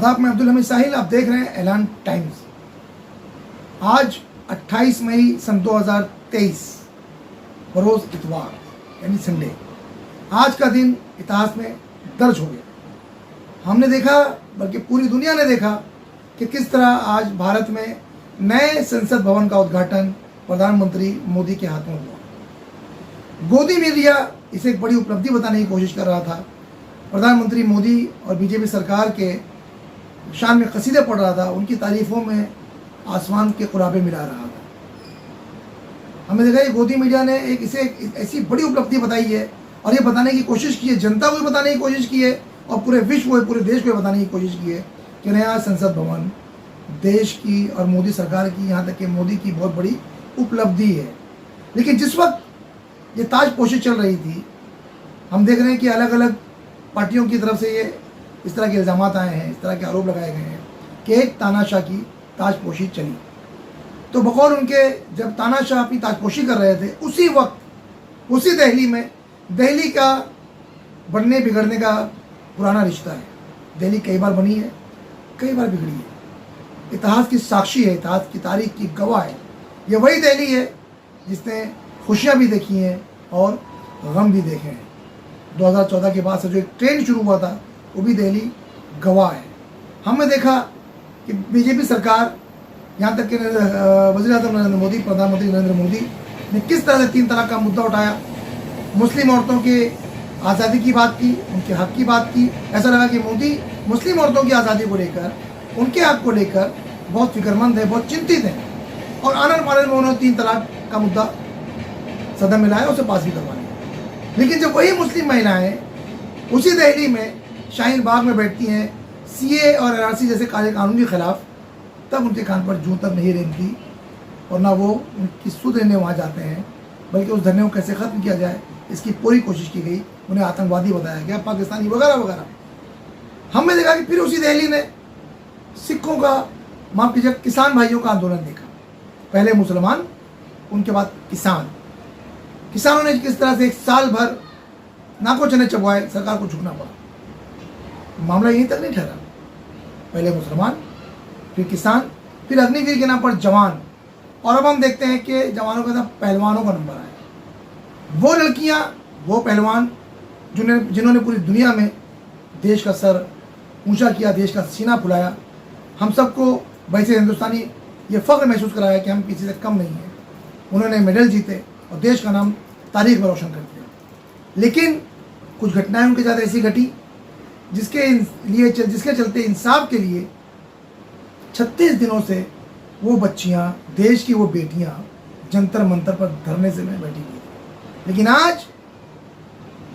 आदाब, मैं अब्दुल हमीद साहिल। आप देख रहे हैं ऐलान टाइम्स। आज 28 मई सन 2023 बरोज़ इतवार यानी संडे, आज का दिन इतिहास में दर्ज हो गया। हमने देखा, बल्कि पूरी दुनिया ने देखा कि किस तरह आज भारत में नए संसद भवन का उद्घाटन प्रधानमंत्री मोदी के हाथों हुआ। गोदी मीडिया इसे एक बड़ी उपलब्धि बताने की कोशिश कर रहा था। प्रधानमंत्री मोदी और बीजेपी सरकार के शान में कसीदे पढ़ रहा था, उनकी तारीफों में आसमान के कुराबे मिला रहा था। हमने देखा कि गोदी मीडिया ने इसे एक ऐसी बड़ी उपलब्धि बताई है और ये बताने की कोशिश की है, जनता को भी बताने की कोशिश की है और पूरे विश्व को, पूरे देश को बताने की कोशिश की है कि नया संसद भवन देश की और मोदी सरकार की, यहाँ तक कि मोदी की बहुत बड़ी उपलब्धि है। लेकिन जिस वक्त ये ताजपोशी चल रही थी, हम देख रहे हैं कि अलग अलग पार्टियों की तरफ से ये इस तरह के इल्ज़ाम आए हैं, इस तरह के आरोप लगाए गए हैं कि एक तानाशाह की ताजपोशी चली। तो बकौल उनके जब तानाशाह अपनी ताजपोशी कर रहे थे, उसी वक्त उसी दिल्ली में, दिल्ली का बनने बिगड़ने का पुराना रिश्ता है। दिल्ली कई बार बनी है, कई बार बिगड़ी है। इतिहास की साक्षी है, इतिहास की तारीख की गवाह है। ये वही दिल्ली है जिसने खुशियाँ भी देखी हैं और गम भी देखे हैं। 2014 के बाद से जो एक ट्रेंड शुरू हुआ था, वो भी दिल्ली गवाह है। हमने देखा कि बीजेपी सरकार, यहाँ तक कि वज़ीर आज़म नरेंद्र मोदी, प्रधानमंत्री नरेंद्र मोदी ने किस तरह से 3 तलाक का मुद्दा उठाया, मुस्लिम औरतों के आज़ादी की बात की, उनके हक़ की बात की। ऐसा लगा कि मोदी मुस्लिम औरतों की आज़ादी को लेकर, उनके हक़ को लेकर बहुत फिक्रमंद है, बहुत चिंतित हैं। और आनन फानन में उन्होंने 3 तलाक का मुद्दा सदन में लाया, उसे पास भी करवा लिया। लेकिन जब वही मुस्लिम महिलाएं उसी दिल्ली में शाहीन बाग में बैठती हैं सीए और एनआरसी जैसे काले कानून के खिलाफ, तब उनके कान पर जूं तक नहीं रेंगती और ना वो उनकी सुध लेने वहाँ जाते हैं, बल्कि उस धरने को कैसे ख़त्म किया जाए इसकी पूरी कोशिश की गई। उन्हें आतंकवादी बताया गया, पाकिस्तानी वगैरह वगैरह। हमने देखा कि फिर उसी दिल्ली ने सिखों का, माफ़ कीजिए, किसान भाइयों का आंदोलन देखा। पहले मुसलमान, उनके बाद किसान। किसानों ने किस तरह से 1 साल भर नाको चने चबवाए, सरकार को झुकना पड़ा। मामला यहीं तक नहीं ठहरा, पहले मुसलमान, फिर किसान, फिर अग्निवीर के नाम पर जवान, और अब हम देखते हैं कि जवानों के साथ पहलवानों का नंबर आया। वो लड़कियां, वो पहलवान जिन्होंने पूरी दुनिया में देश का सर ऊंचा किया, देश का सीना फुलाया। हम सबको वैसे हिंदुस्तानी ये फ़ख्र महसूस कराया कि हम किसी से कम नहीं हैं। उन्होंने मेडल जीते और देश का नाम तारीख में रोशन कर दिया। लेकिन कुछ घटनाएं उनके साथ ऐसी घटी जिसके चलते इंसाफ के लिए 36 दिनों से वो बच्चियां, देश की वो बेटियां जंतर मंतर पर धरने से में बैठी हुई थी। लेकिन आज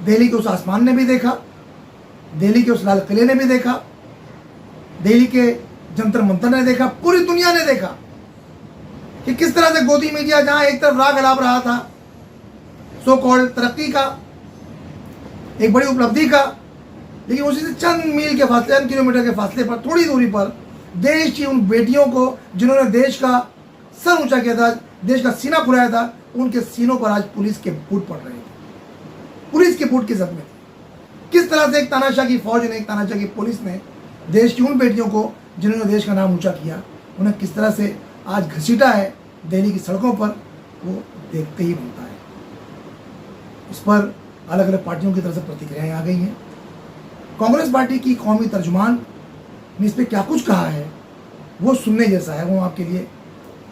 दिल्ली के उस आसमान ने भी देखा, दिल्ली के उस लाल किले ने भी देखा, दिल्ली के जंतर मंतर ने देखा, पूरी दुनिया ने देखा कि किस तरह से गोदी मीडिया, जहां एक तरफ राग अलाप रहा था सो कॉल्ड तरक्की का, एक बड़ी उपलब्धि का, लेकिन उसी से चंद मील के फासले, चंद किलोमीटर के फासले पर, थोड़ी दूरी पर देश की उन बेटियों को जिन्होंने देश का सर ऊंचा किया था, देश का सीना फुलाया था, उनके सीनों पर आज पुलिस के बूट पड़ रहे थे। पुलिस के बूट की जद में थे। किस तरह से एक तानाशाह की फौज ने, एक तानाशाह की पुलिस ने देश की उन बेटियों को जिन्होंने देश का नाम ऊंचा किया, उन्हें किस तरह से आज घसीटा है दिल्ली की सड़कों पर, वो देखते ही बनता है। इस पर अलग अलग पार्टियों की तरफ से प्रतिक्रियाएं आ गई हैं। कांग्रेस पार्टी की कौमी तर्जुमान ने इस पर क्या कुछ कहा है, वो सुनने जैसा है, वो आपके लिए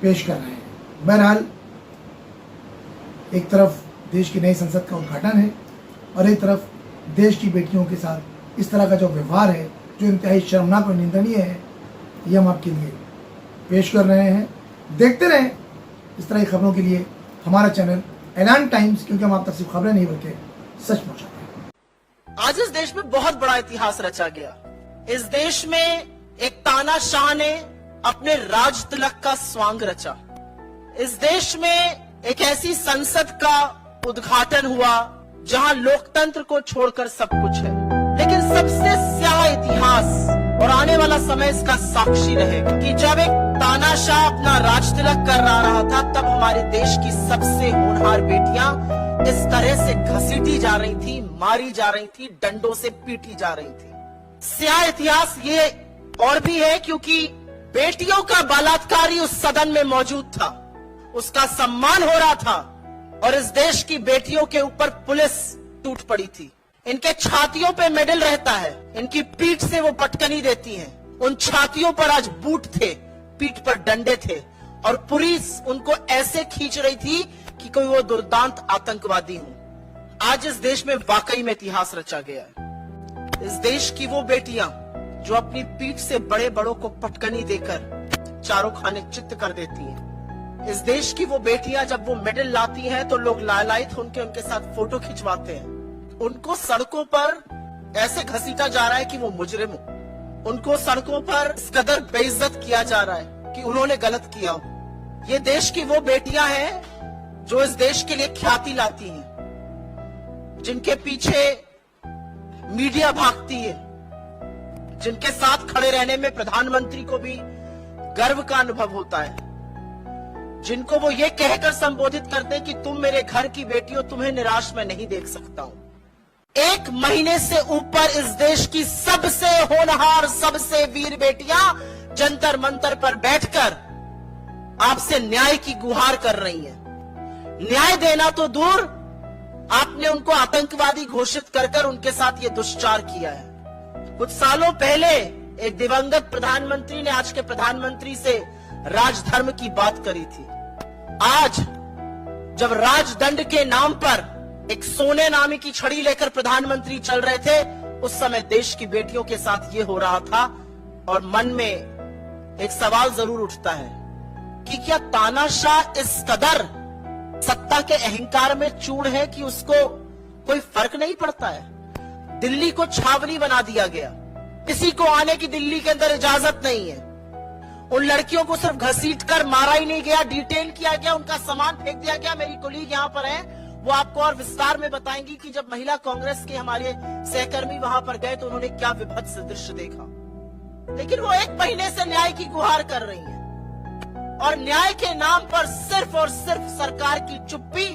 पेश कर रहे हैं। बहरहाल, एक तरफ देश की नई संसद का उद्घाटन है और एक तरफ देश की बेटियों के साथ इस तरह का जो व्यवहार है, जो इंतहाई शर्मनाक और निंदनीय है, ये हम आपके लिए पेश कर रहे हैं। देखते रहें इस तरह की खबरों के लिए हमारा चैनल ऐलान टाइम्स, क्योंकि हम आप तक सिर्फ खबरें नहीं बल्कि सच पहुंचाते हैं। आज इस देश में बहुत बड़ा इतिहास रचा गया। इस देश में एक तानाशाह ने अपने राज तिलक का स्वांग रचा। इस देश में एक ऐसी संसद का उद्घाटन हुआ जहां लोकतंत्र को छोड़कर सब कुछ है। लेकिन सबसे स्याह इतिहास और आने वाला समय इसका साक्षी रहेगा कि जब एक तानाशाह अपना राज तिलक कर रहा था, तब हमारे देश की सबसे होनहार बेटियां इस तरह से घसीटी जा रही थी, मारी जा रही थी, डंडों से पीटी जा रही थी। स्याह इतिहास ये और भी है क्योंकि बेटियों का बलात्कारी उस सदन में मौजूद था, उसका सम्मान हो रहा था और इस देश की बेटियों के ऊपर पुलिस टूट पड़ी थी। इनके छातियों पे मेडल रहता है, इनकी पीठ से वो पटकनी देती हैं। उन छातियों पर आज बूट थे, पीठ पर डंडे थे और पुलिस उनको ऐसे खींच रही थी कि कोई वो दुर्दांत आतंकवादी हो। आज इस देश में वाकई में इतिहास रचा गया है। इस देश की वो बेटियां जो अपनी पीठ से बड़े बड़ों को पटकनी देकर चारों खाने चित्त कर देती हैं। इस देश की वो बेटियां जब वो मेडल लाती हैं तो लोग लालायित होकर उनके साथ फोटो खिंचवाते हैं। उनको सड़कों पर ऐसे घसीटा जा रहा है कि वो मुजरिम हो। उनको सड़कों पर इस कदर बेइज्जत किया जा रहा है कि उन्होंने गलत किया हो। ये देश की वो बेटियां हैं जो इस देश के लिए ख्याति लाती हैं, जिनके पीछे मीडिया भागती है, जिनके साथ खड़े रहने में प्रधानमंत्री को भी गर्व का अनुभव होता है, जिनको वो ये कहकर संबोधित करते हैं कि तुम मेरे घर की बेटी हो, तुम्हें निराश मैं नहीं देख सकता हूं। 1 महीने से ऊपर इस देश की सबसे होनहार, सबसे वीर बेटियां जंतर मंतर पर बैठकर आपसे न्याय की गुहार कर रही हैं। न्याय देना तो दूर, आपने उनको आतंकवादी घोषित कर उनके साथ ये दुष्चार किया है। कुछ सालों पहले एक दिवंगत प्रधानमंत्री ने आज के प्रधानमंत्री से राजधर्म की बात करी थी। आज जब राजदंड के नाम पर एक सोने नामी की छड़ी लेकर प्रधानमंत्री चल रहे थे, उस समय देश की बेटियों के साथ ये हो रहा था। और मन में एक सवाल जरूर उठता है कि क्या तानाशाह इस कदर सत्ता के अहंकार में चूर है कि उसको कोई फर्क नहीं पड़ता है। दिल्ली को छावनी बना दिया गया, किसी को आने की दिल्ली के अंदर इजाजत नहीं है। उन लड़कियों को सिर्फ घसीटकर मारा ही नहीं गया, डिटेन किया गया, उनका सामान फेंक दिया गया। मेरी कोलीग यहाँ पर है, वो आपको और विस्तार में बताएंगी कि जब महिला कांग्रेस के हमारे सहकर्मी वहां पर गए तो उन्होंने क्या विभत्स दृश्य देखा। लेकिन वो 1 महीने से न्याय की गुहार कर रही हैं और न्याय के नाम पर सिर्फ और सिर्फ सरकार की चुप्पी